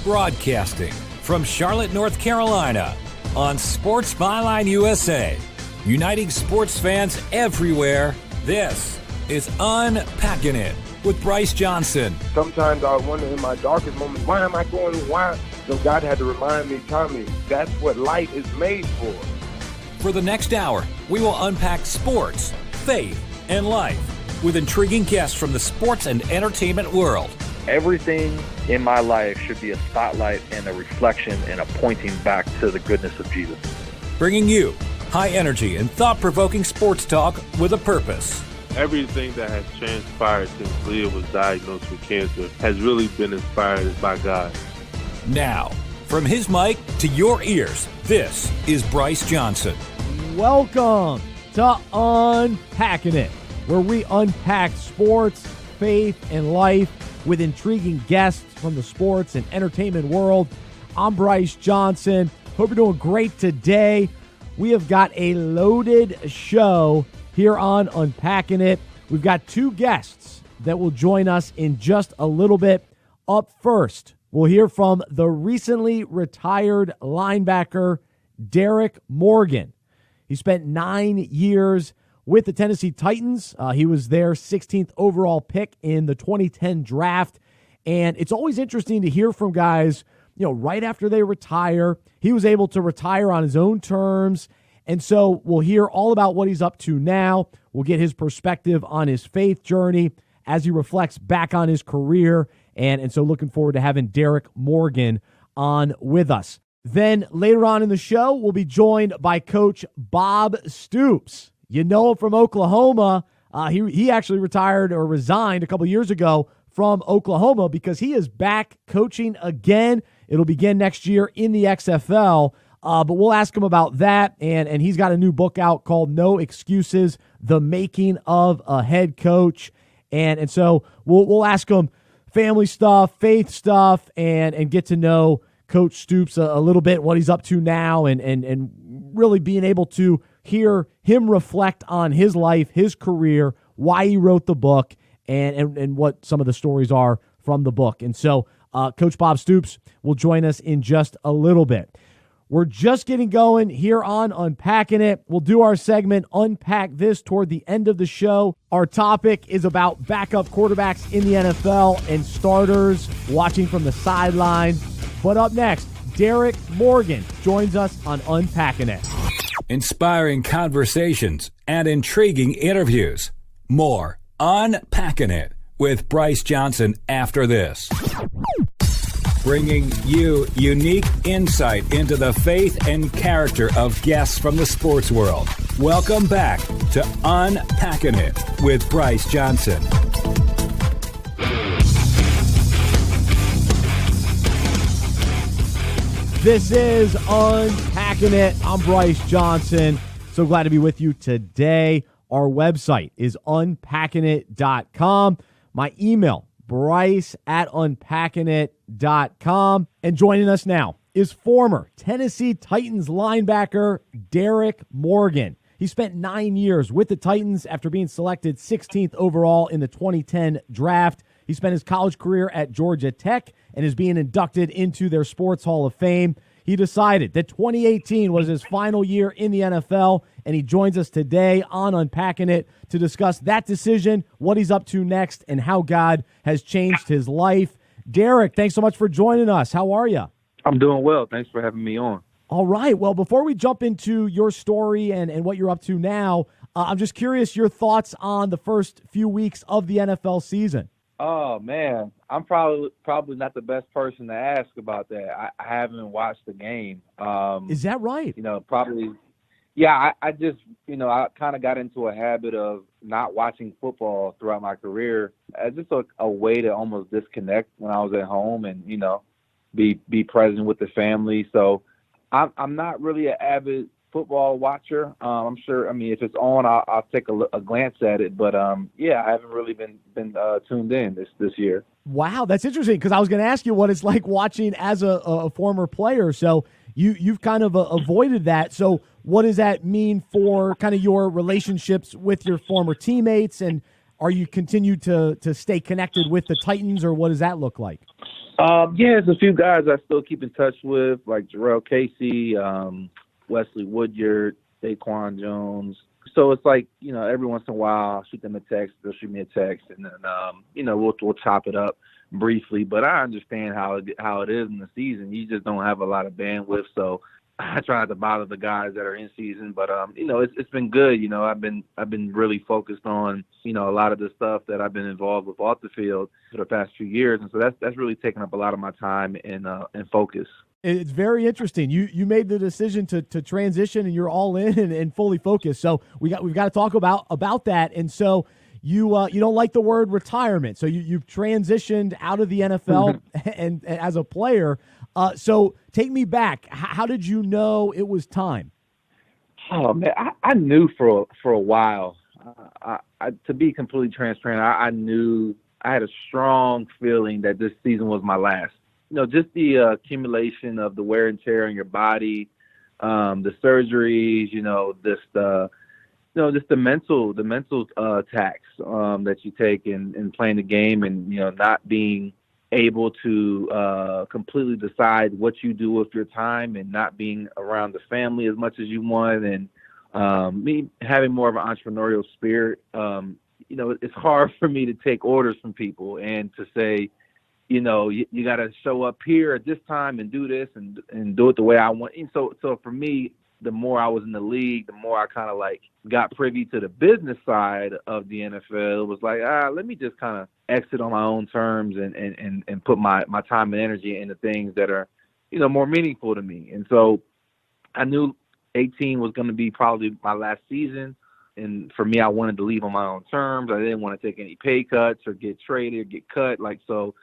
Broadcasting from Charlotte, North Carolina, on Sports Byline USA, uniting sports fans everywhere. This is Unpacking It with Bryce Johnson. Sometimes I wonder in my darkest moments, why am I going, why? So God had to remind me, Tommy, that's what light is made for. For the next hour, we will unpack sports, faith, and life with intriguing guests from the sports and entertainment world. Everything in my life should be a spotlight and a reflection and a pointing back to the goodness of Jesus. Bringing you high energy and thought-provoking sports talk with a purpose. Everything that has transpired since Leah was diagnosed with cancer has really been inspired by God. Now, from his mic to your ears, this is Bryce Johnson. Welcome to Unpacking It, where we unpack sports, faith, and life with intriguing guests from the sports and entertainment world. I'm Bryce Johnson. Hope you're doing great today. We have got a loaded show here on Unpacking It. We've got two guests that will join us in just a little bit. Up first, we'll hear from the recently retired linebacker Derrick Morgan. He spent 9 years with the Tennessee Titans. He was their 16th overall pick in the 2010 draft. And it's always interesting to hear from guys, right after they retire. He was able to retire on his own terms. And so we'll hear all about what he's up to now. We'll get his perspective on his faith journey as he reflects back on his career. And so looking forward to having Derrick Morgan on with us. Then later on in the show, we'll be joined by Coach Bob Stoops. You know him from Oklahoma. He actually retired or resigned a couple years ago from Oklahoma because he is back coaching again. It'll begin next year in the XFL. But we'll ask him about that, and he's got a new book out called No Excuses, The Making of a Head Coach. And so we'll ask him family stuff, faith stuff, and get to know Coach Stoops a little bit, what he's up to now, and really being able to hear him reflect on his life, his career, why he wrote the book, and what some of the stories are from the book. And so Coach Bob Stoops will join us in just a little bit. We're just getting going here on Unpacking It. We'll do our segment, Unpack This, toward the end of the show. Our topic is about backup quarterbacks in the NFL and starters watching from the sideline. But up next, Derrick Morgan joins us on Unpacking It. Inspiring conversations and intriguing interviews. More Unpacking It with Bryce Johnson after this. Bringing you unique insight into the faith and character of guests from the sports world. Welcome back to Unpacking It with Bryce Johnson. This is Unpacking It. I'm Bryce Johnson. So glad to be with you today. Our website is unpackingit.com. My email, bryce@unpackingit.com. And joining us now is former Tennessee Titans linebacker Derrick Morgan. He spent 9 years with the Titans after being selected 16th overall in the 2010 draft. He spent his college career at Georgia Tech and is being inducted into their Sports Hall of Fame. He decided that 2018 was his final year in the NFL, and he joins us today on Unpacking It to discuss that decision, what he's up to next, and how God has changed his life. Derrick, thanks so much for joining us. How are you? I'm doing well. Thanks for having me on. All right. Well, before we jump into your story and what you're up to now, I'm just curious your thoughts on the first few weeks of the NFL season. Oh, man. I'm probably not the best person to ask about that. I haven't watched the game. Is that right? Probably. Yeah, I just, I kind of got into a habit of not watching football throughout my career as just a way to almost disconnect when I was at home and, be present with the family. So I'm not really an avid football watcher. I'm sure, if it's on, I'll take a glance at it. But, I haven't really been tuned in this year. Wow, that's interesting because I was going to ask you what it's like watching as a former player. So you've kind of avoided that. So what does that mean for kind of your relationships with your former teammates? And are you continue to stay connected with the Titans, or what does that look like? Yeah, there's a few guys I still keep in touch with, like Jarrell Casey, Wesley Woodyard, Daquan Jones. So it's like, every once in a while I'll shoot them a text, they'll shoot me a text, and then, we'll chop it up briefly. But I understand how it is in the season. You just don't have a lot of bandwidth, so I try not to bother the guys that are in season. But it's been good. I've been really focused on a lot of the stuff that I've been involved with off the field for the past few years, and so that's really taken up a lot of my time and focus. It's very interesting. You made the decision to transition, and you're all in and fully focused. So we've got to talk about that. And so you don't like the word retirement. So you've transitioned out of the NFL and as a player. So take me back. How did you know it was time? Oh man, I knew for a while. To be completely transparent, I knew I had a strong feeling that this season was my last. Just the accumulation of the wear and tear on your body, the surgeries, just the mental tax that you take in playing the game, and not being able to completely decide what you do with your time, and not being around the family as much as you want, and me having more of an entrepreneurial spirit. It's hard for me to take orders from people and to say, you got to show up here at this time and do this and do it the way I want. And so for me, the more I was in the league, the more I kind of got privy to the business side of the NFL. It was like, let me just kind of exit on my own terms and put my time and energy into things that are, more meaningful to me. And so I knew 18 was going to be probably my last season. And for me, I wanted to leave on my own terms. I didn't want to take any pay cuts or get traded or get cut. So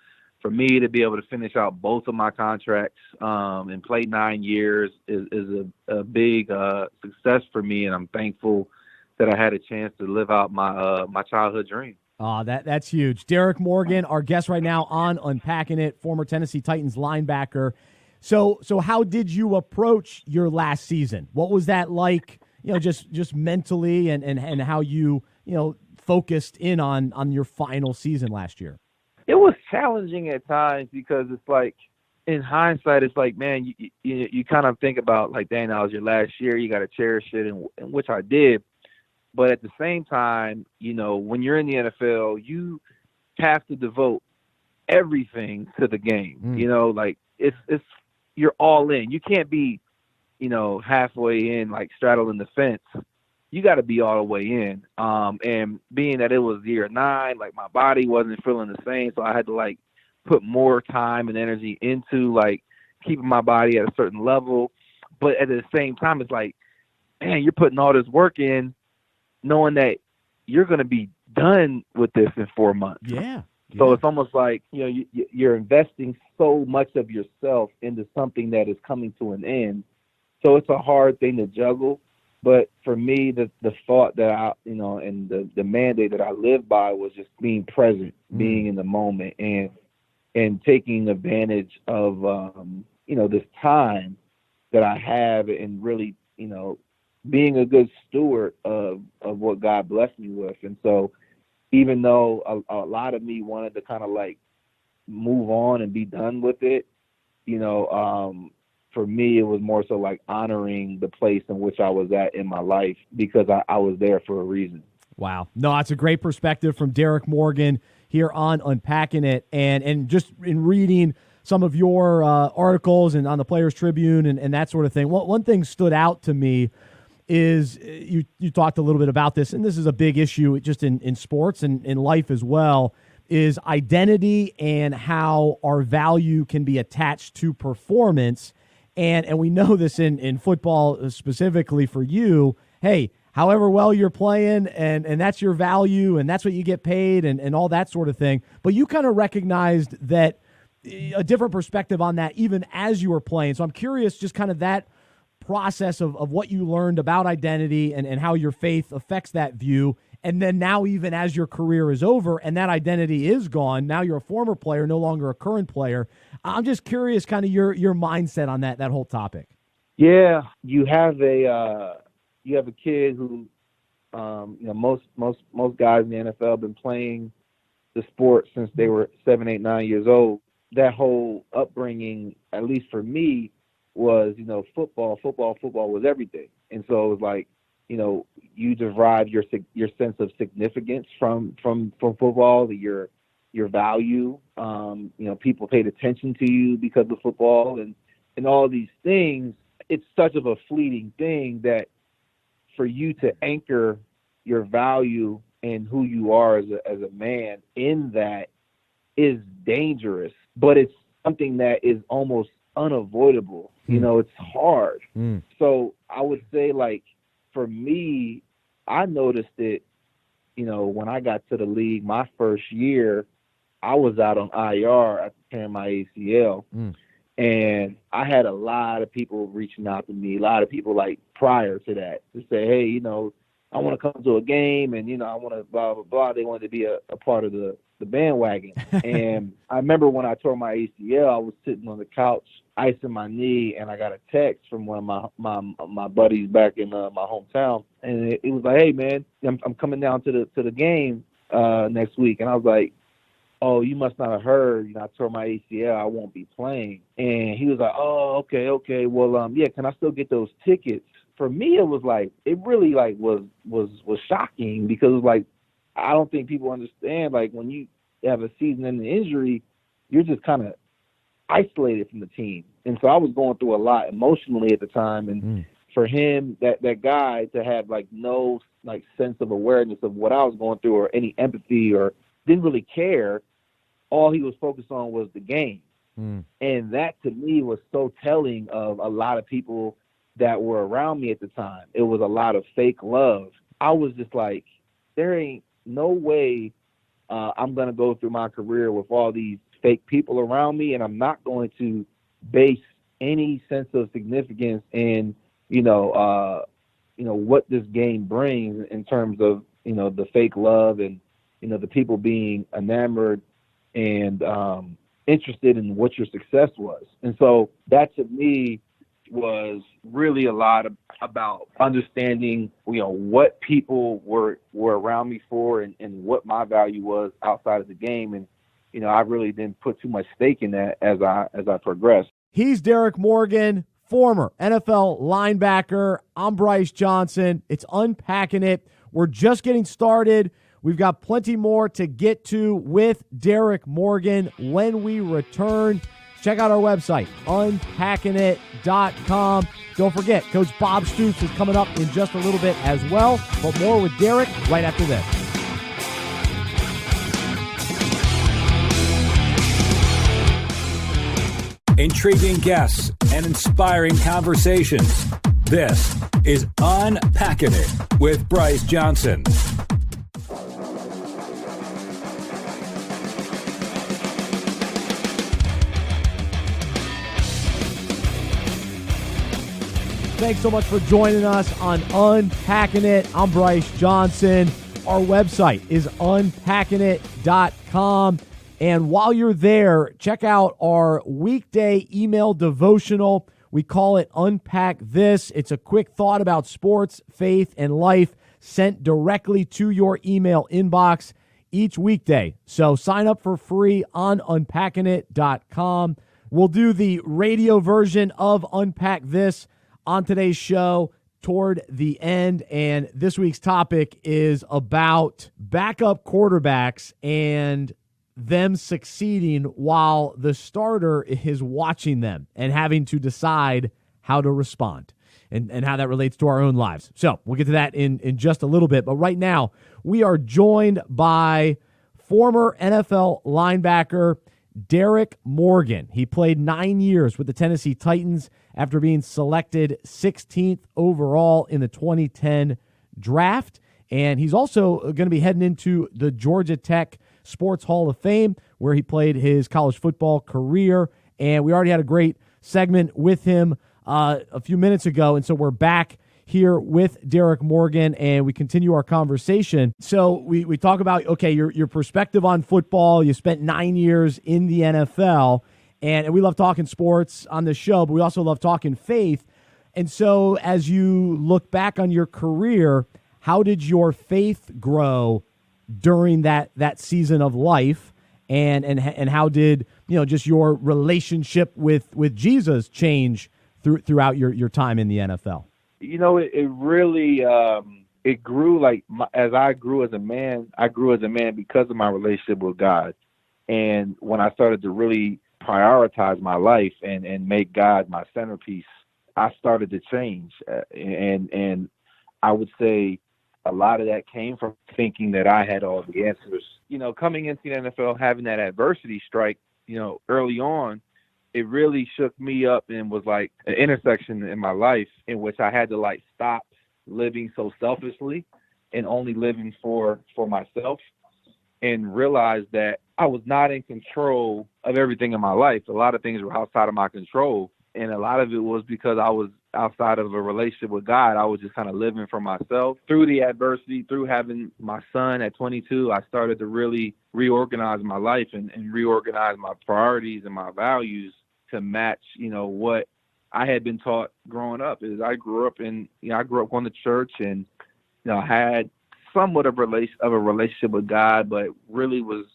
for me to be able to finish out both of my contracts and play 9 years is a big success for me, and I'm thankful that I had a chance to live out my childhood dream. That's huge. Derrick Morgan, our guest right now on Unpacking It, former Tennessee Titans linebacker. So how did you approach your last season? What was that like? Just mentally and how you focused in on your final season last year. It was challenging at times because it's like, in hindsight, it's like, man, you kind of think about like, dang, that was your last year. You got to cherish it, and which I did. But at the same time, when you're in the NFL, you have to devote everything to the game. It's you're all in. You can't be, halfway in, like straddling the fence. You got to be all the way in. And being that it was year 9, like my body wasn't feeling the same, so I had to put more time and energy into keeping my body at a certain level. But at the same time, it's like, man, you're putting all this work in, knowing that you're going to be done with this in 4 months. Yeah. So it's almost like, you're investing so much of yourself into something that is coming to an end. So it's a hard thing to juggle. But for me, the thought that I, and the mandate that I lived by was just being present, being in the moment, and taking advantage of, this time that I have, and really, being a good steward of what God blessed me with. And so even though a lot of me wanted to kind of move on and be done with it, for me, it was more so honoring the place in which I was at in my life, because I was there for a reason. Wow. No, that's a great perspective from Derrick Morgan here on Unpacking It. And just in reading some of your articles and on the Players Tribune and that sort of thing, one thing stood out to me is you talked a little bit about this, and this is a big issue just in sports and in life as well, is identity and how our value can be attached to performance. And we know this in football specifically for you. Hey, however well you're playing, and that's your value, and that's what you get paid, and all that sort of thing. But you kind of recognized that a different perspective on that even as you were playing. So I'm curious, just kind of that process of what you learned about identity and how your faith affects that view. And then now, even as your career is over and that identity is gone, now you're a former player, no longer a current player. I'm just curious, kind of your mindset on that whole topic. Yeah, you have a kid who, most guys in the NFL have been playing the sport since they were 7, 8, 9 years old. that whole upbringing, at least for me, was, football was everything. And so it was like, you derive your sense of significance from football, your value. People paid attention to you because of football and all these things. It's such of a fleeting thing that for you to anchor your value and who you are as a man in that is dangerous, but it's something that is almost unavoidable. It's hard. So I would say, like, for me, I noticed it, when I got to the league my first year, I was out on IR after tearing my ACL. And I had a lot of people reaching out to me, a lot of people, like, prior to that, to say, hey, I want to come to a game, and, I want to blah, blah, blah. They wanted to be a part of the bandwagon. And I remember when I tore my ACL, I was sitting on the couch, icing my knee, and I got a text from one of my buddies back in my hometown. And it was like, hey, man, I'm coming down to the game next week. And I was like, oh, you must not have heard, I tore my ACL, I won't be playing. And he was like, oh, okay. Well, yeah, can I still get those tickets? For me, it was like, it really, like, was shocking, because it was like, I don't think people understand, like, when you have a season-ending injury, you're just kind of isolated from the team. And so I was going through a lot emotionally at the time. And for him, that guy to have, like, no, like, sense of awareness of what I was going through, or any empathy, or didn't really care, all he was focused on was the game. And that, to me, was so telling of a lot of people that were around me at the time. It was a lot of fake love. I was just like, there ain't no way I'm going to go through my career with all these fake people around me, and I'm not going to base any sense of significance in, what this game brings in terms of, the fake love and, the people being enamored and interested in what your success was. And so that, to me, was really a lot about understanding, what people were around me for, and what my value was outside of the game. And, I really didn't put too much stake in that as I progressed. He's Derrick Morgan, former NFL linebacker. I'm Bryce Johnson. It's Unpacking It. We're just getting started. We've got plenty more to get to with Derrick Morgan when we return. Check out our website, unpackingit.com. Don't forget, Coach Bob Stoops is coming up in just a little bit as well. But more with Derrick right after this. Intriguing guests and inspiring conversations. This is Unpacking It with Bryce Johnson. Thanks so much for joining us on Unpacking It. I'm Bryce Johnson. Our website is unpackingit.com. And while you're there, check out our weekday email devotional. We call it Unpack This. It's a quick thought about sports, faith, and life sent directly to your email inbox each weekday. So sign up for free on unpackingit.com. We'll do the radio version of Unpack This on today's show toward the end, and this week's topic is about backup quarterbacks and them succeeding while the starter is watching them and having to decide how to respond and how that relates to our own lives. So we'll get to that in just a little bit, but right now we are joined by former NFL linebacker Derrick Morgan. He played 9 years with the Tennessee Titans after being selected 16th overall in the 2010 draft. And he's also going to be heading into the Georgia Tech Sports Hall of Fame, where he played his college football career. And we already had a great segment with him a few minutes ago. And so we're back here with Derrick Morgan, and we continue our conversation. So we talk about, okay, your perspective on football. You spent 9 years in the NFL, and we love talking sports on the show, but we also love talking faith. And so as you look back on your career, how did your faith grow during that season of life, and how did just your relationship with Jesus change throughout your time in the NFL? It really it grew as I grew as a man. I grew as a man because of my relationship with God. And when I started to really prioritize my life and make God my centerpiece, I started to change. And I would say a lot of that came from thinking that I had all the answers. Coming into the NFL, having that adversity strike, early on, it really shook me up and was like an intersection in my life in which I had to stop living so selfishly and only living for myself, and realize that I was not in control of everything in my life. A lot of things were outside of my control. And a lot of it was because I was outside of a relationship with God. I was just kind of living for myself. Through the adversity, through having my son at 22, I started to really reorganize my life and reorganize my priorities and my values to match, what I had been taught growing up. I grew up going to church, and, I had somewhat of a relationship with God, but really was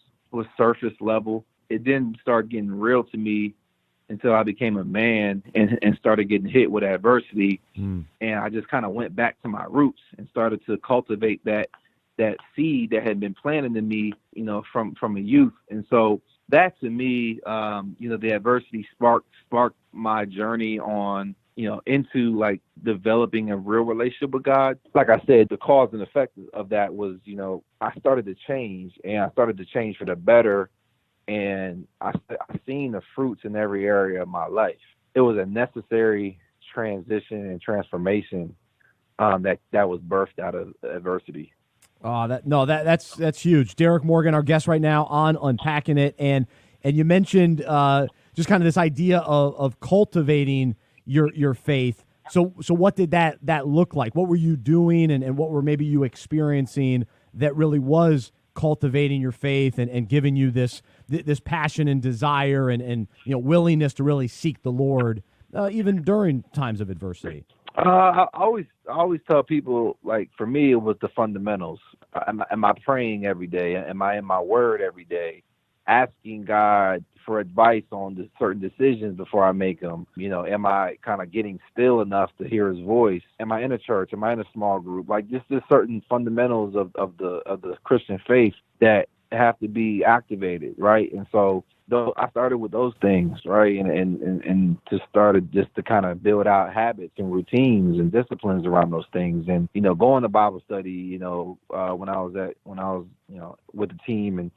surface level. It didn't start getting real to me until I became a man and started getting hit with adversity. And I just kind of went back to my roots and started to cultivate that seed that had been planted in me, from a youth. And so that, to me, the adversity sparked my journey on, into developing a real relationship with God. Like I said, the cause and effect of that was, I started to change, and I started to change for the better. And I seen the fruits in every area of my life. It was a necessary transition and transformation that was birthed out of adversity. Oh, that's huge. Derrick Morgan, our guest right now on Unpacking It, and you mentioned just kind of this idea of cultivating your faith. So what did that look like? What were you doing, and what were maybe you experiencing that really was cultivating your faith and giving you this passion and desire and willingness to really seek the Lord even during times of adversity? I always tell people, for me, it was the fundamentals. Am I praying every day? Am I in my word every day? Asking God for advice on certain decisions before I make them. Am I kind of getting still enough to hear His voice? Am I in a church? Am I in a small group? Just certain fundamentals of the Christian faith that have to be activated, right? And so I started with those things, right? And just started just to kind of build out habits and routines and disciplines around those things. And, going to Bible study, when I was with the team, and,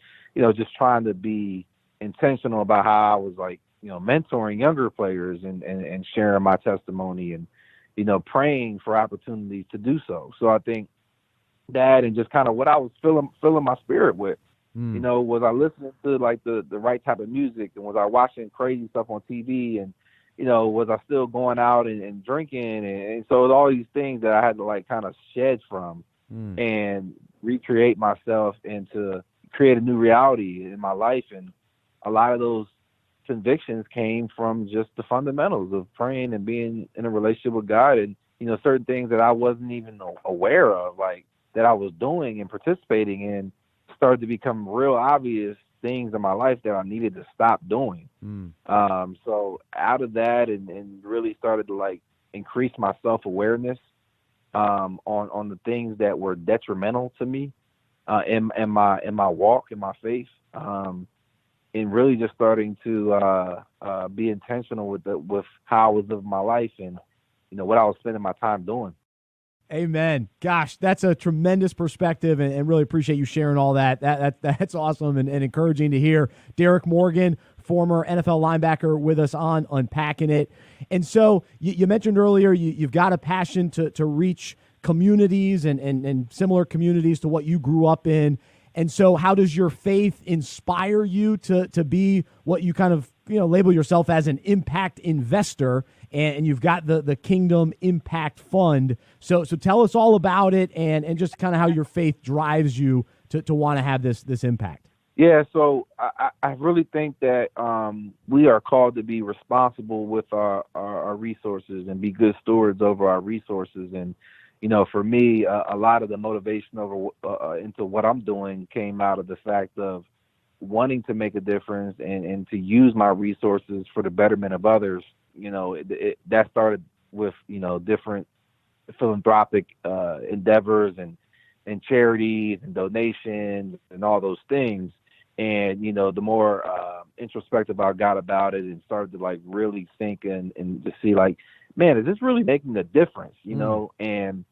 just trying to be intentional about how I was mentoring younger players and sharing my testimony and, praying for opportunities to do so. So I think that, and just kind of what I was filling my spirit with, was I listening to the right type of music, and was I watching crazy stuff on TV, and, was I still going out and drinking? And so all these things that I had to kind of shed from and recreate myself and to create a new reality in my life. And a lot of those convictions came from just the fundamentals of praying and being in a relationship with God, and, certain things that I wasn't even aware of, that I was doing and participating in, started to become real obvious things in my life that I needed to stop doing. So out of that, and really started to increase my self-awareness on the things that were detrimental to me in my walk, in my faith, and really just starting to be intentional with how I was living my life and what I was spending my time doing. Amen. Gosh, that's a tremendous perspective, and really appreciate you sharing all that. That's awesome and encouraging to hear. Derrick Morgan, former NFL linebacker, with us on Unpacking It. And so you mentioned earlier you've got a passion to reach communities and similar communities to what you grew up in. And so how does your faith inspire you to be what you kind of label yourself as, an impact investor, and you've got the Kingdom Impact Fund. So tell us all about it, and just kind of how your faith drives you to want to have this impact. Yeah, so I really think that we are called to be responsible with our resources and be good stewards over our resources. And for me, a lot of the motivation into what I'm doing came out of the fact of wanting to make a difference and to use my resources for the betterment of others, that started with, different philanthropic endeavors and charities and donations and all those things. And, the more introspective I got about it and started to like really think and to see like, man, is this really making a difference, and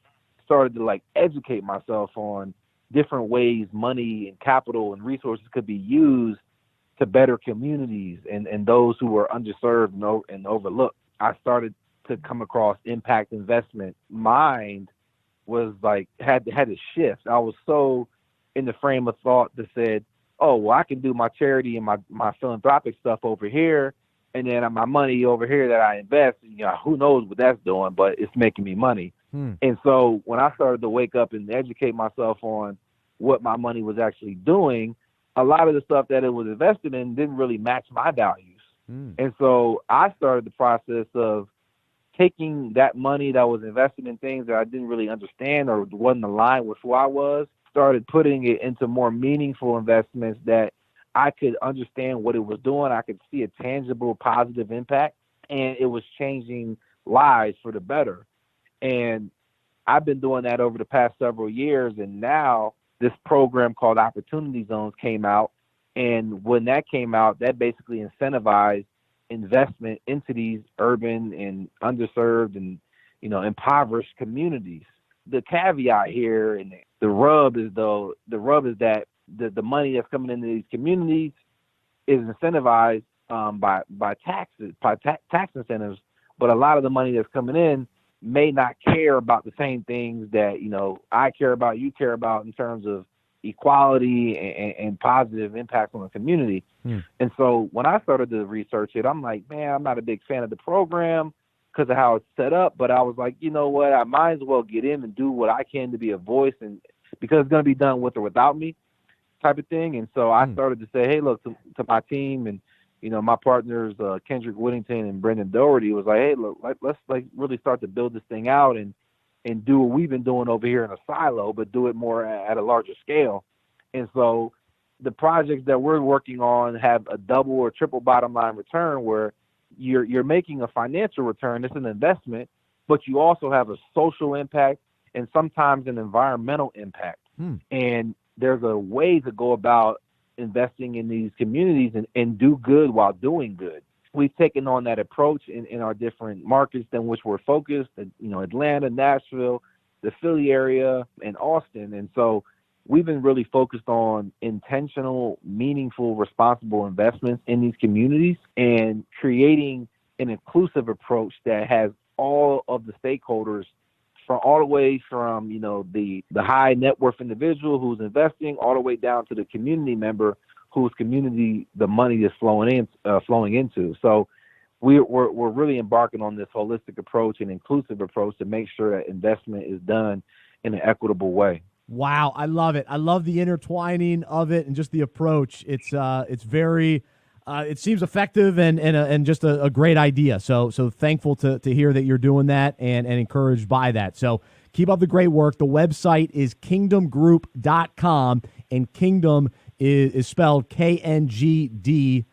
started to like educate myself on different ways money and capital and resources could be used to better communities and those who were underserved and overlooked. I started to come across impact investment. Mind was like, had to shift. I was so in the frame of thought that said, oh, well, I can do my charity and my philanthropic stuff over here, and then my money over here that I invest, who knows what that's doing, but it's making me money. And so when I started to wake up and educate myself on what my money was actually doing, a lot of the stuff that it was invested in didn't really match my values. And so I started the process of taking that money that was invested in things that I didn't really understand or wasn't aligned with who I was, started putting it into more meaningful investments that I could understand what it was doing. I could see a tangible, positive impact, and it was changing lives for the better. And I've been doing that over the past several years, and now this program called Opportunity Zones came out. And when that came out, that basically incentivized investment into these urban and underserved and, impoverished communities. The caveat here and the rub is that the money that's coming into these communities is incentivized by taxes, tax incentives, but a lot of the money that's coming in may not care about the same things that, I care about, you care about in terms of equality and positive impacts on the community. And so when I started to research it, I'm like, man, I'm not a big fan of the program because of how it's set up, but I was like, you know what, I might as well get in and do what I can to be a voice, and because it's going to be done with or without me type of thing. And so I started to say, hey, look, to my team and, my partners, Kendrick Whittington and Brendan Doherty, was like, hey, look, let's like really start to build this thing out and do what we've been doing over here in a silo, but do it more at a larger scale. And so the projects that we're working on have a double or triple bottom line return, where you're making a financial return. It's an investment, but you also have a social impact and sometimes an environmental impact. And there's a way to go about investing in these communities and do good while doing good. We've taken on that approach in our different markets in which we're focused, Atlanta, Nashville, the Philly area, and Austin. And so we've been really focused on intentional, meaningful, responsible investments in these communities and creating an inclusive approach that has all of the stakeholders from all the way from, the high net worth individual who's investing all the way down to the community member whose community the money is flowing into. So we're really embarking on this holistic approach and inclusive approach to make sure that investment is done in an equitable way. Wow, I love it. I love the intertwining of it and just the approach. It's very, it seems effective and just a great idea. So thankful to hear that you're doing that and encouraged by that. So keep up the great work. The website is kingdomgroup.com, and Kingdom is spelled KNGDM.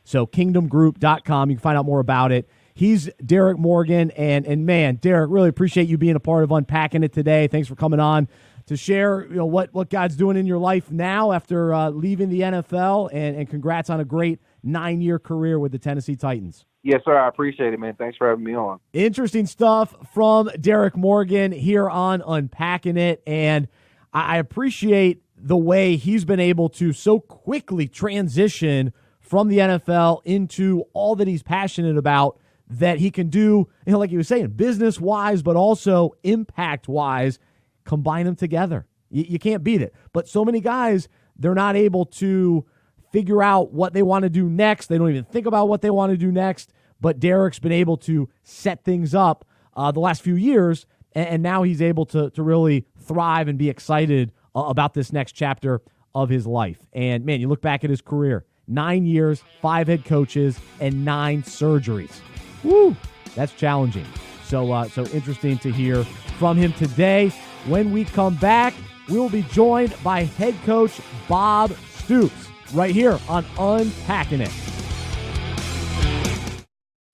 So kingdomgroup.com. You can find out more about it. He's Derrick Morgan, and man, Derrick, really appreciate you being a part of Unpacking It today. Thanks for coming on to share, what God's doing in your life now after leaving the NFL, and congrats on a great 9-year career with the Tennessee Titans. Yes, sir. I appreciate it, man. Thanks for having me on. Interesting stuff from Derrick Morgan here on Unpacking It, and I appreciate the way he's been able to so quickly transition from the NFL into all that he's passionate about, that he can do, like he was saying, business-wise, but also impact-wise, combine them together. You can't beat it. But so many guys, they're not able to figure out what they want to do next. They don't even think about what they want to do next. But Derrick's been able to set things up the last few years, and now he's able to really thrive and be excited about this next chapter of his life. And, man, you look back at his career, 9 years, 5 head coaches, and 9 surgeries. Woo, that's challenging. So interesting to hear from him today. When we come back, we'll be joined by head coach Bob Stoops. right here on Unpacking It.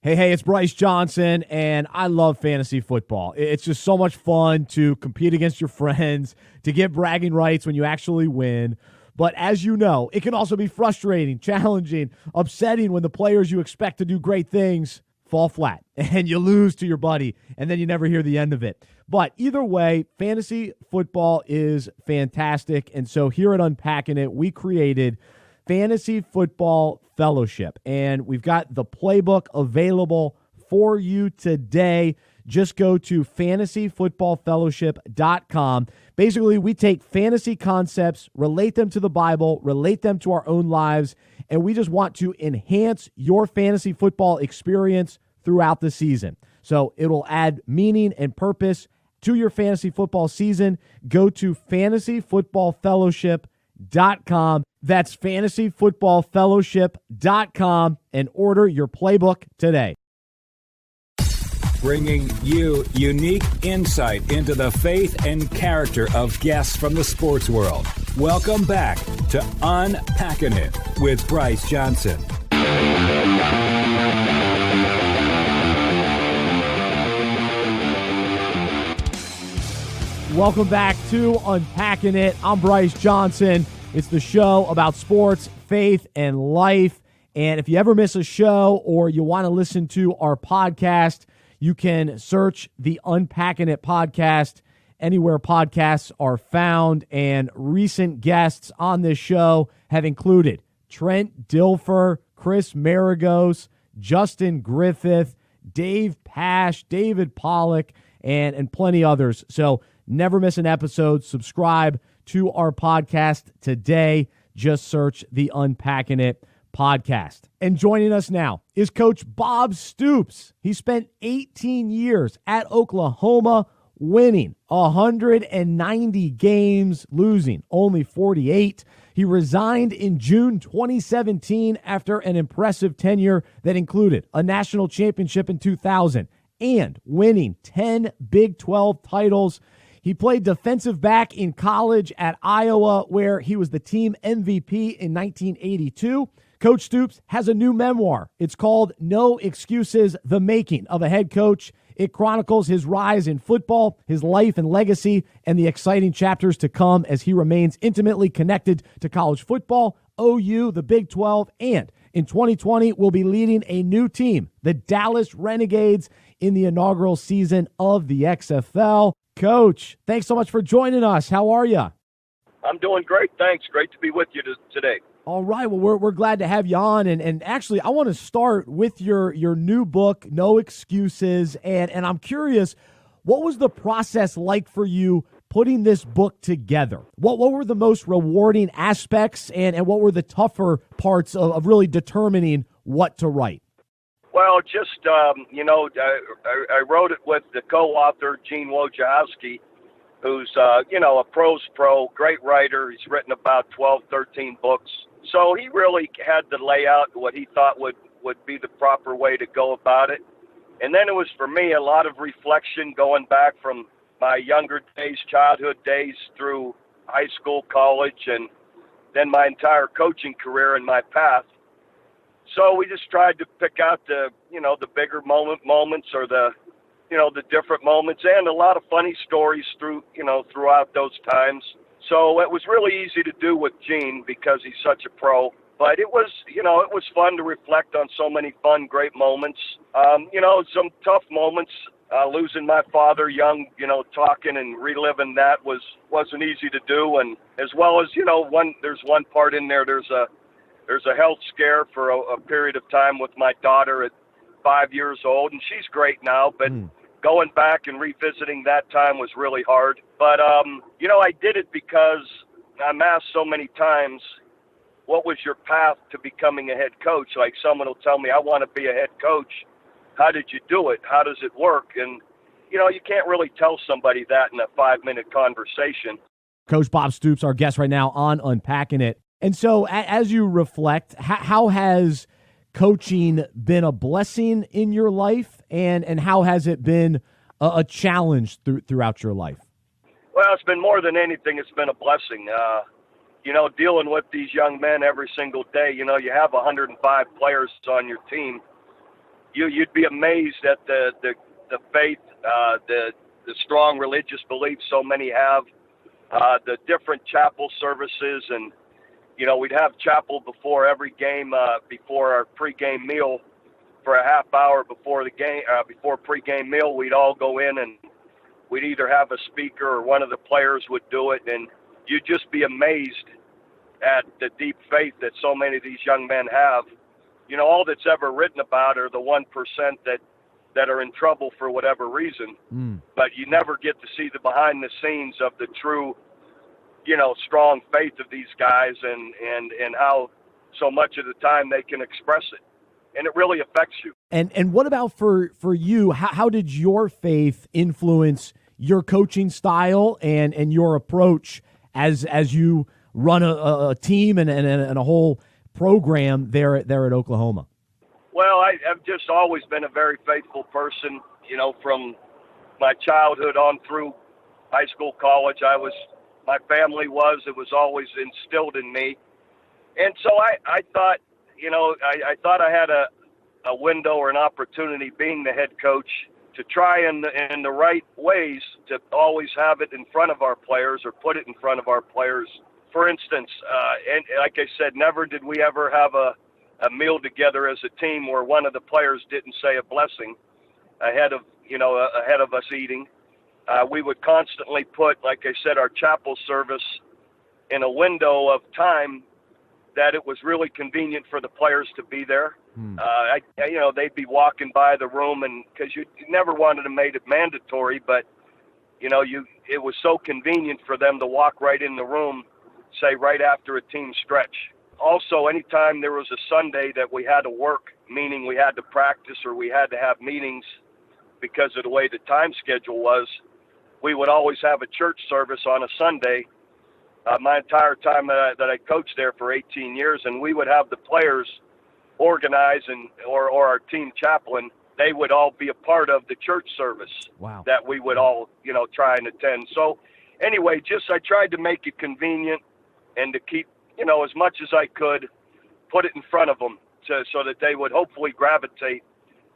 Hey, it's Bryce Johnson, and I love fantasy football. It's just so much fun to compete against your friends, to get bragging rights when you actually win. But as you know, it can also be frustrating, challenging, upsetting when the players you expect to do great things fall flat and you lose to your buddy, and then you never hear the end of it. But either way, fantasy football is fantastic, and so here at Unpacking It, we created Fantasy Football Fellowship, and we've got the playbook available for you today. Just go to fantasyfootballfellowship.com. Basically, we take fantasy concepts, relate them to the Bible, relate them to our own lives, and we just want to enhance your fantasy football experience throughout the season. So it'll add meaning and purpose to your fantasy football season. Go to fantasyfootballfellowship.com. That's fantasyfootballfellowship.com and order your playbook today. Bringing you unique insight into the faith and character of guests from the sports world. Welcome back to Unpacking It with Bryce Johnson. Welcome back to Unpacking It. I'm Bryce Johnson. It's the show about sports, faith, and life. And if you ever miss a show or you want to listen to our podcast, you can search the Unpacking It podcast anywhere podcasts are found. And recent guests on this show have included Trent Dilfer, Chris Maragos, Justin Griffith, Dave Pash, David Pollock, and plenty others. So never miss an episode. Subscribe to our podcast today. Just search the Unpacking It podcast. And joining us now is Coach Bob Stoops. He spent 18 years at Oklahoma, winning 190 games, losing only 48. He resigned in June 2017 after an impressive tenure that included a national championship in 2000 and winning 10 Big 12 titles. He played defensive back in college at Iowa, where he was the team MVP in 1982. Coach Stoops has a new memoir. It's called No Excuses, The Making of a Head Coach. It chronicles his rise in football, his life and legacy, and the exciting chapters to come as he remains intimately connected to college football, OU, the Big 12, and in 2020 will be leading a new team, the Dallas Renegades, in the inaugural season of the XFL. Coach, thanks so much for joining us. How are you? I'm doing great. Thanks. Great to be with you today. All right. Well, we're glad to have you on. And actually, I want to start with your new book, No Excuses. And I'm curious, what was the process like for you putting this book together? What were the most rewarding aspects and what were the tougher parts of really determining what to write? Well, just, I wrote it with the co-author, Gene Wojciechowski, who's, a pro's pro, great writer. He's written about 12, 13 books. So he really had to lay out what he thought would be the proper way to go about it. And then it was, for me, a lot of reflection going back from my younger days, childhood days, through high school, college, and then my entire coaching career and my path. So we just tried to pick out the bigger moments or the different moments, and a lot of funny stories throughout those times. So it was really easy to do with Gene because he's such a pro. But it was fun to reflect on so many fun, great moments. Some tough moments, losing my father young, talking and reliving that wasn't easy to do. And as well as, there's one part in there, there's a health scare for a period of time with my daughter at 5 years old, and she's great now, but going back and revisiting that time was really hard. But, I did it because I'm asked so many times, what was your path to becoming a head coach? Like someone will tell me, I want to be a head coach. How did you do it? How does it work? And, you can't really tell somebody that in a 5-minute conversation. Coach Bob Stoops, our guest right now on Unpacking It. And so as you reflect, how has coaching been a blessing in your life, and how has it been a challenge throughout your life? Well, it's been more than anything. It's been a blessing. dealing with these young men every single day. You have 105 players on your team. You'd be amazed at the faith, the strong religious beliefs so many have, the different chapel services, and we'd have chapel before every game, before our pregame meal. For a half hour before the game, before pregame meal, we'd all go in and we'd either have a speaker or one of the players would do it, and you'd just be amazed at the deep faith that so many of these young men have. All that's ever written about are the 1% that are in trouble for whatever reason, but you never get to see the behind the scenes of the true, strong faith of these guys and how so much of the time they can express it. And it really affects you. And what about for you? How did your faith influence your coaching style and your approach as you run a team and a whole program there at Oklahoma? Well, I've just always been a very faithful person. From my childhood on through high school, college, my family it was always instilled in me. And so I thought, I thought I had a window or an opportunity being the head coach to try in the right ways to always have it in front of our players or put it in front of our players. For instance, and like I said, never did we ever have a meal together as a team where one of the players didn't say a blessing ahead of us eating. We would constantly put, like I said, our chapel service in a window of time that it was really convenient for the players to be there. They'd be walking by the room, and because you never wanted to make it mandatory, but it was so convenient for them to walk right in the room, say right after a team stretch. Also, anytime there was a Sunday that we had to work, meaning we had to practice or we had to have meetings because of the way the time schedule was, we would always have a church service on a Sunday. My entire time that I coached there for 18 years, and we would have the players organize or our team chaplain, they would all be a part of the church service. Wow. That we would all, try and attend. So anyway, I tried to make it convenient and to keep, as much as I could, put it in front of them so that they would hopefully gravitate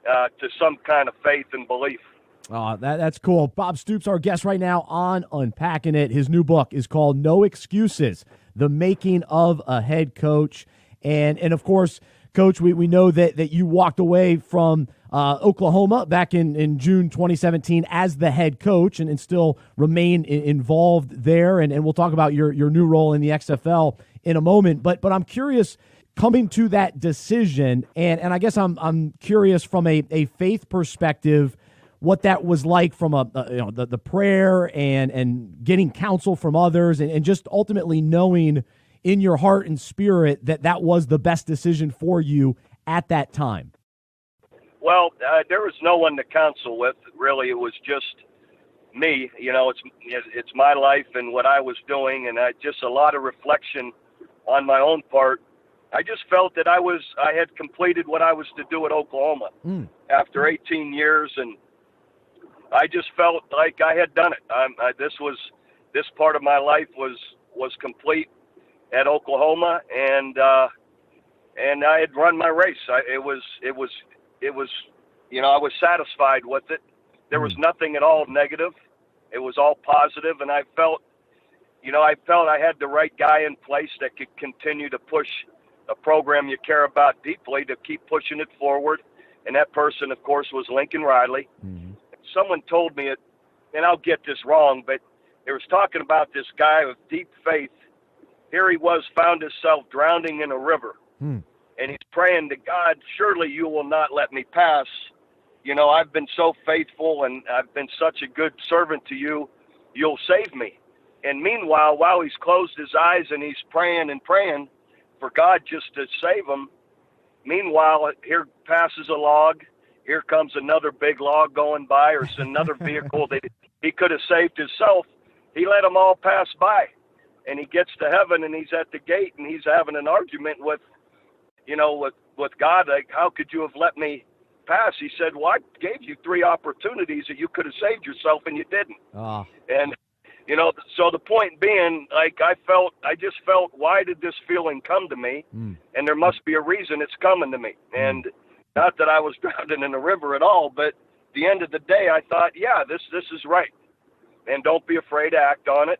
to some kind of faith and belief. That's cool. Bob Stoops, our guest right now on Unpacking It. His new book is called No Excuses, The Making of a Head Coach. And of course, Coach, we know that you walked away from Oklahoma back in June 2017 as the head coach and still remain involved there. And we'll talk about your new role in the XFL in a moment. But I'm curious, coming to that decision, and I guess I'm curious from a faith perspective, what that was like from the prayer and getting counsel from others and just ultimately knowing in your heart and spirit that was the best decision for you at that time. Well, there was no one to counsel with, really. It was just me. It's my life and what I was doing, and just a lot of reflection on my own part. I just felt that I had completed what I was to do at Oklahoma after 18 years, and I just felt like I had done it. This part of my life was complete at Oklahoma, and I had run my race. I was satisfied with it. There was nothing at all negative. It was all positive, and I felt I had the right guy in place that could continue to push a program you care about deeply to keep pushing it forward. And that person, of course, was Lincoln Riley. Mm-hmm. Someone told me it, and I'll get this wrong, but it was talking about this guy with deep faith. Here he found himself drowning in a river. And he's praying to God, surely you will not let me pass. I've been so faithful and I've been such a good servant to you. You'll save me. And meanwhile, while he's closed his eyes and he's praying and praying for God just to save him, meanwhile, here passes a log. Here comes another big log going by, or another vehicle that he could have saved himself. He let them all pass by. And he gets to heaven and he's at the gate and he's having an argument with God. Like, how could you have let me pass? He said, well, I gave you 3 opportunities that you could have saved yourself and you didn't. And So the point being, like, I just felt, why did this feeling come to me? And there must be a reason it's coming to me. And not that I was drowning in the river at all, but at the end of the day, I thought, yeah, this is right. And don't be afraid to act on it.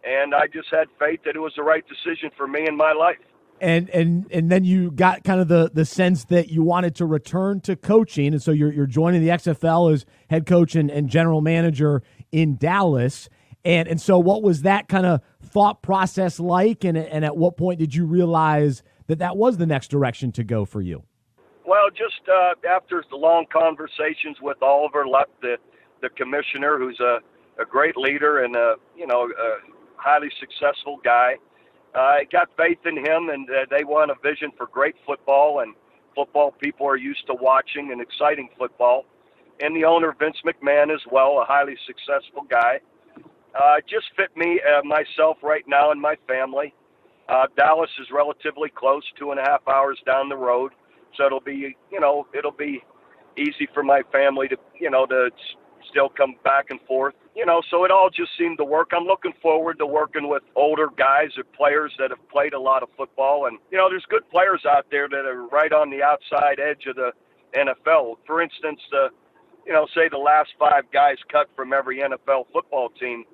And I just had faith that it was the right decision for me in my life. And then you got kind of the sense that you wanted to return to coaching, and so you're joining the XFL as head coach and general manager in Dallas. And so what was that kind of thought process like, and at what point did you realize that was the next direction to go for you? Well, just after the long conversations with Oliver Luck, the commissioner, who's a great leader and a highly successful guy, I got faith in him, and they want a vision for great football, and football people are used to watching and exciting football. And the owner, Vince McMahon, as well, a highly successful guy. Just fit me, myself right now and my family. Dallas is relatively close, 2.5 hours down the road. So it'll be easy for my family to still come back and forth. So it all just seemed to work. I'm looking forward to working with older guys or players that have played a lot of football. And, there's good players out there that are right on the outside edge of the NFL. For instance, say the last 5 guys cut from every NFL football team.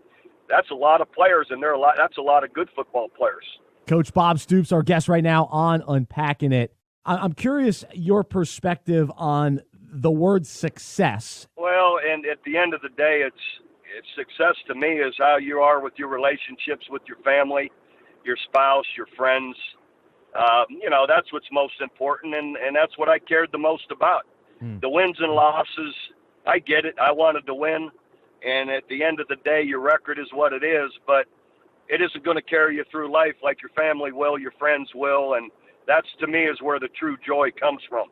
That's a lot of players, and that's a lot of good football players. Coach Bob Stoops, our guest right now on Unpacking It. I'm curious your perspective on the word success. Well, and at the end of the day, it's success to me is how you are with your relationships with your family, your spouse, your friends. That's what's most important, and that's what I cared the most about. The wins and losses, I get it. I wanted to win. And at the end of the day, your record is what it is, but it isn't going to carry you through life like your family will, your friends will, and that's, to me, is where the true joy comes from.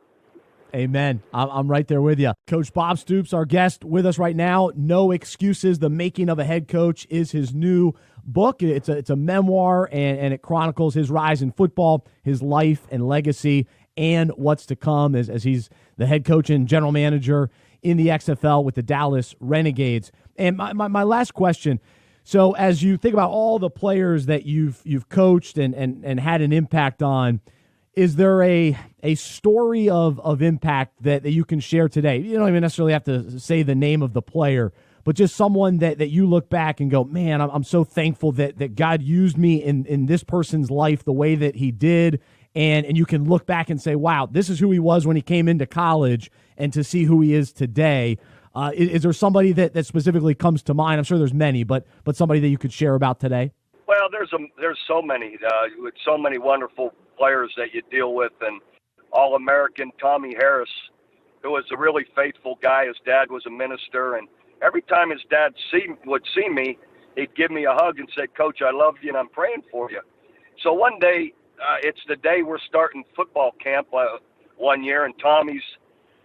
Amen. I'm right there with you. Coach Bob Stoops, our guest with us right now. No Excuses, The Making of a Head Coach is his new book. It's a memoir, and it chronicles his rise in football, his life and legacy, and what's to come as he's the head coach and general manager in the XFL with the Dallas Renegades. And my last question, so as you think about all the players that you've coached and had an impact on, is there a story of impact that you can share today? You don't even necessarily have to say the name of the player, but just someone that you look back and go, man, I'm so thankful that God used me in this person's life the way that he did. And you can look back and say, wow, this is who he was when he came into college, and to see who he is today. Is there somebody that specifically comes to mind? I'm sure there's many, but somebody that you could share about today? Well, there's so many, with so many wonderful players that you deal with, and All-American Tommy Harris, who was a really faithful guy. His dad was a minister, and every time his dad would see me, he'd give me a hug and say, Coach, I love you and I'm praying for you. So one day, it's the day we're starting football camp one year, and Tommy's,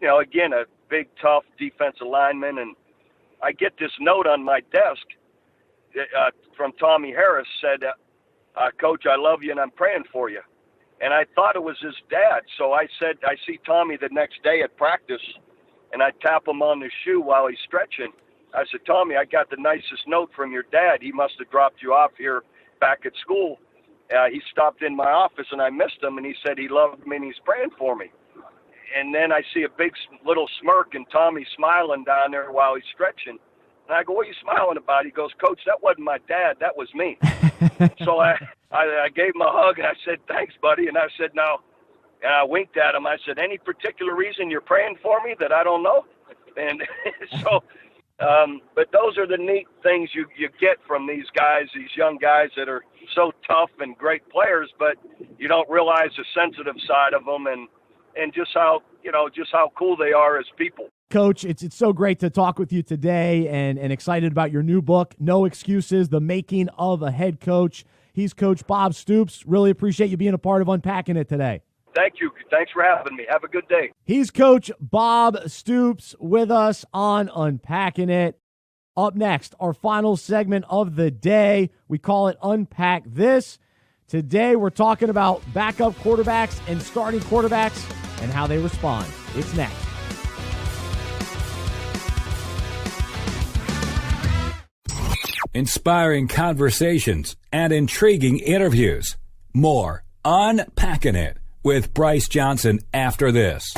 again, a big, tough defensive lineman, and I get this note on my desk from Tommy Harris, said, Coach, I love you and I'm praying for you. And I thought it was his dad, so I said, I see Tommy the next day at practice, and I tap him on the shoe while he's stretching. I said, Tommy, I got the nicest note from your dad. He must have dropped you off here back at school. He stopped in my office, and I missed him, and he said he loved me and he's praying for me. And then I see a big little smirk, and Tommy smiling down there while he's stretching. And I go, what are you smiling about? He goes, Coach, that wasn't my dad. That was me. So I gave him a hug, and I said, thanks, buddy. And I said, no. And I winked at him. I said, any particular reason you're praying for me that I don't know? And so, but those are the neat things you get from these guys, these young guys that are so tough and great players, but you don't realize the sensitive side of them and just how cool they are as people. Coach, it's so great to talk with you today, and excited about your new book, No Excuses, The Making of a Head Coach. He's Coach Bob Stoops. Really appreciate you being a part of Unpacking It today. Thank you. Thanks for having me. Have a good day. He's Coach Bob Stoops with us on Unpacking It. Up next, our final segment of the day. We call it Unpack This. Today, we're talking about backup quarterbacks and starting quarterbacks and how they respond. It's next. inspiring conversations, and intriguing interviews. More Unpacking It with Bryce Johnson after this.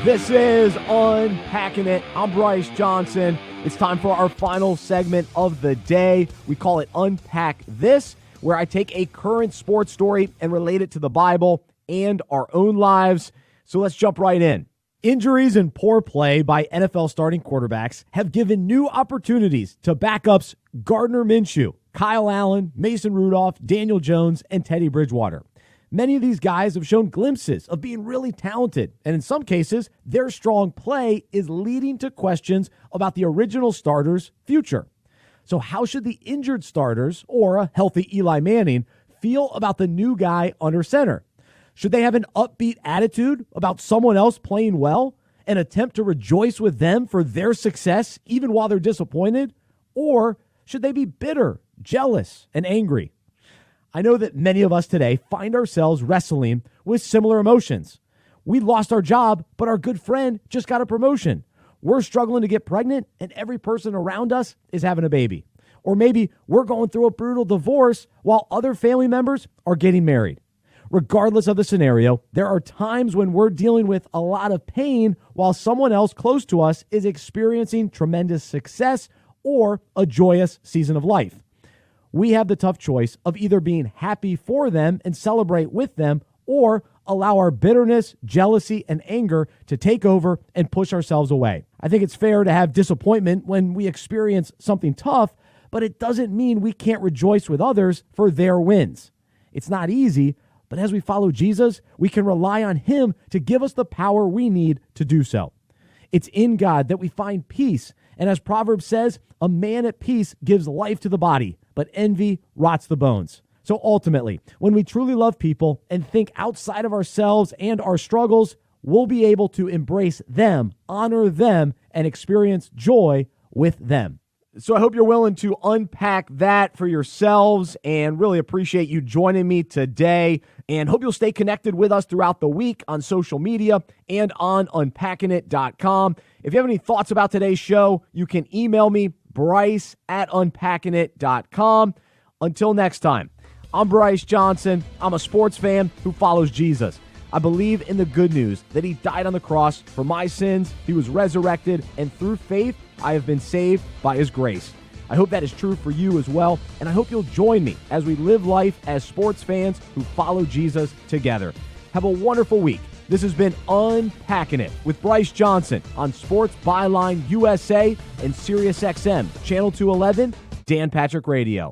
This is Unpacking It. I'm Bryce Johnson. It's time for our final segment of the day. We call it Unpack This, where I take a current sports story and relate it to the Bible and our own lives. So let's jump right in. Injuries and poor play by NFL starting quarterbacks have given new opportunities to backups Gardner Minshew, Kyle Allen, Mason Rudolph, Daniel Jones, and Teddy Bridgewater. Many of these guys have shown glimpses of being really talented, and in some cases, their strong play is leading to questions about the original starter's future. So how should the injured starters, or a healthy Eli Manning, feel about the new guy under center? Should they have an upbeat attitude about someone else playing well and attempt to rejoice with them for their success even while they're disappointed? Or should they be bitter, jealous, and angry? I know that many of us today find ourselves wrestling with similar emotions. We lost our job, but our good friend just got a promotion. We're struggling to get pregnant, and every person around us is having a baby. Or maybe we're going through a brutal divorce while other family members are getting married. Regardless of the scenario, there are times when we're dealing with a lot of pain while someone else close to us is experiencing tremendous success or a joyous season of life. We have the tough choice of either being happy for them and celebrate with them, or allow our bitterness, jealousy, and anger to take over and push ourselves away. I think it's fair to have disappointment when we experience something tough, but it doesn't mean we can't rejoice with others for their wins. It's not easy, but as we follow Jesus, we can rely on Him to give us the power we need to do so. It's in God that we find peace, and as Proverbs says, a man at peace gives life to the body, but envy rots the bones. So ultimately, when we truly love people and think outside of ourselves and our struggles, we'll be able to embrace them, honor them, and experience joy with them. So I hope you're willing to unpack that for yourselves, and really appreciate you joining me today, and hope you'll stay connected with us throughout the week on social media and on unpackingit.com. If you have any thoughts about today's show, you can email me, bryce@unpackingit.com. Until next time, I'm Bryce Johnson. I'm a sports fan who follows Jesus. I believe in the good news that He died on the cross for my sins, He was resurrected, and through faith, I have been saved by His grace. I hope that is true for you as well, and I hope you'll join me as we live life as sports fans who follow Jesus together. Have a wonderful week. This has been Unpacking It with Bryce Johnson on Sports Byline USA and SiriusXM, Channel 211, Dan Patrick Radio.